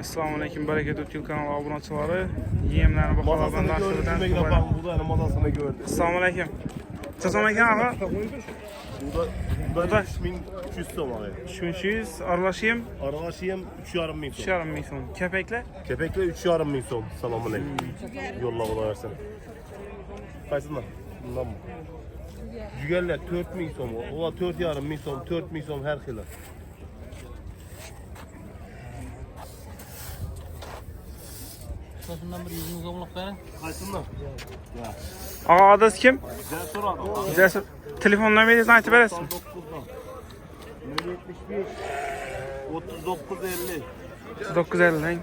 Assalomu alaykum, Barakat YouTube kanali obunachilari. Yemlarni baholardan narxlardan Assalomu alaykum. Assalomu alaykum aga. Burada 3300 so'm abi. 300 aralashim. Aralashim 3,5 ming so'm. 3,5 ming so'm. Kepeklar? Kepekler 3,5 ming so'm. Assalomu alaykum. Yo'lla qo'yaversin. Qaysidan? Bundan mı? Cügeller 4 ming so'm. Ola 4,5 ming so'm, 4 ming so'm her xil. Şundan bir 100 ming so'mlik beri. Qaysidan? Aga adres kim? Güzel soru. Cesur. Telefon numarasını aytib berasizmi? 075 39 50. 950 lang.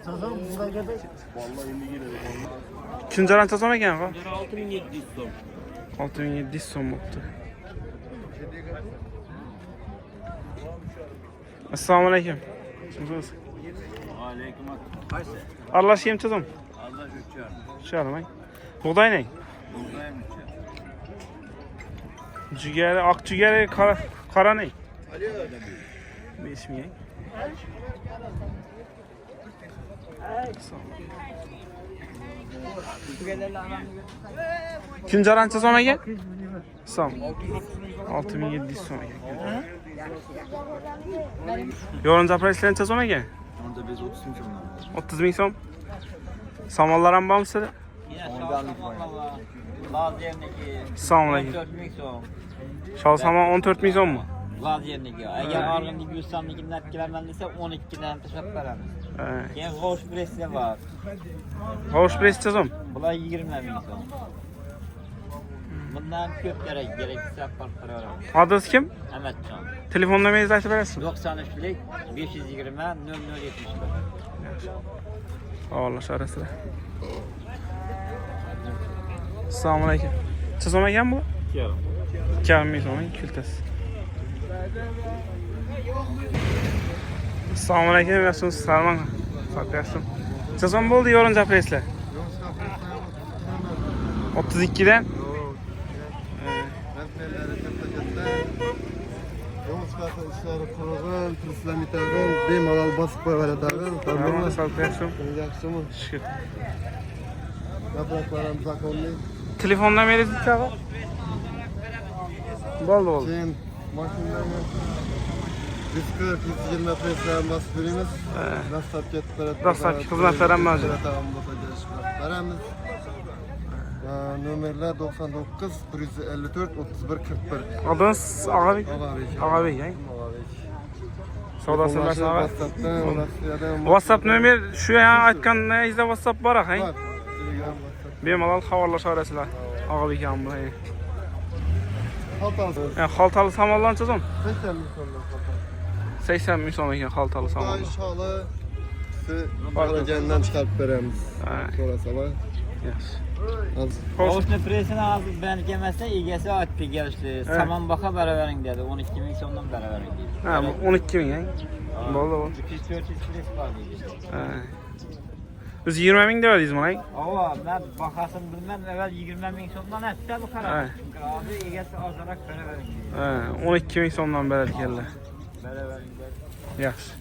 Vallahi endi keladi. Kunjaran tasam ekan aga. 6700 so'm. 6700 so'm bo'pti. Assalomu alaykum. Kimsiz? Aleyküm Qaysi? Aralashim tizim. Allah şükür. Şöyle Buğday ne? Buradayım Cügeri, ak cügeri, kara ne? 5 ming. Kunjarancha so'm ekan? So'm. 6700 so'm ekan. Yo'rincha price'lancha so'm ekan? Onda biz 30 ming so'mdan. 30 ming so'm. Samonlar ham bormi sizda? Assalomu alaykum. 14 ming so'm. Shol samon 14 ming so'mmi? Vaziyerniki. Agar organlik yuzsamlikni natkilarman desa 12 dan tashlab beramiz. Keyin g'osh presslar bor. G'osh presscha so'm. Bular 20 ming so'm. Bundan ko'p kerak desa qolib qolaveramiz. Adres kim? Amatjon. Telefon nomeringizni aytib berasizmi? 93lik 520 0071. Allah şarasıra. Assalomu alaykum. Sizo'm ekan bu? Yo'q. Kelmay so'ng kultasi. Assalomu alaykum, yaxshimisiz? Salom. Sotayapsiz. Sizo'm bo'ldi yo'rincha preslar. 32 dan. İşleri kurulgan, turistlerni tag'in, bemalol bosib qo'yaveradigan. Tamam, sotayapsiz. Yaxshimi? Shukr. Yapraklarimiz zakonli. Telefon nomeringizni chaqir. Bo'ldi. Keyin mashinani 140-120 preslarni bosib beramiz. Dastlabki Dastlabki xizmatlar ham mavjud. Beramiz. Nomerler 99 154 31 41. Adınız Ağabey? Ağabey. Ağabey, yani. Savdası versin Ağabey. WhatsApp'tan, WhatsApp nomer şu ya aytganingizda WhatsApp bor ha. Telegram, WhatsApp. Bemalol xabarlashaverasizlar. Ağabey ham bu. Haltalı. Xaltalı samonlarcha so'm. 80 ming so'mdan haltalı. 80 ming so'm ekan xaltalı samonlar. İnşallah sizi bagajendan chiqarib beramiz. So'rasalar. Yaxshi. G'oshni pressini hozir ben kelmasa egasi aytdi kelishdi. Samon baqa baravering dedi. 12 ming so'mdan baravering dedi. Ha, 12 ming yani. Bo'ldi bu. 200-400 press bor dedi. Ha. Biz 20 ming deyapmiz mana. Ava, ben bakasını bilmem evvel 20 ming so'mdan aytdi bu qaror. Abi egasi ozroq baravering dedi. Ha, 12 ming so'mdan beradiganlar. Baravering dedi. Yaxshi.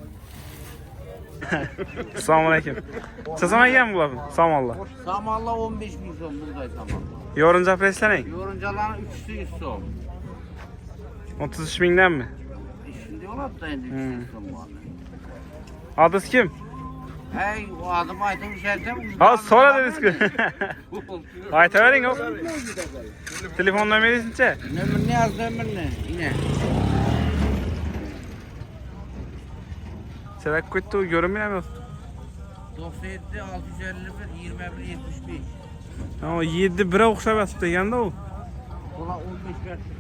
Assalomu alaykum. Sizo'm ekan bular samonlar. Samanla 15 ming so'm bunday samanla. Yo'rincha preslarning Yoruncaların 300 so'm. 33 mingdanmi? Şimdi olab da endi 300 so'm bor. Adres kim? Hey, o adım aytib işaretim. Ha, so'ra dedingiz-ku. Aytavering o. Telefon nomeringizni-chi? Nömrünü yaz nömrünü. Yine. Serak ketdi, görünmeymi? 97 651 21 75. Ha, 7 1'e o'xshab yotibdi ekanda u. Ola 15 versin.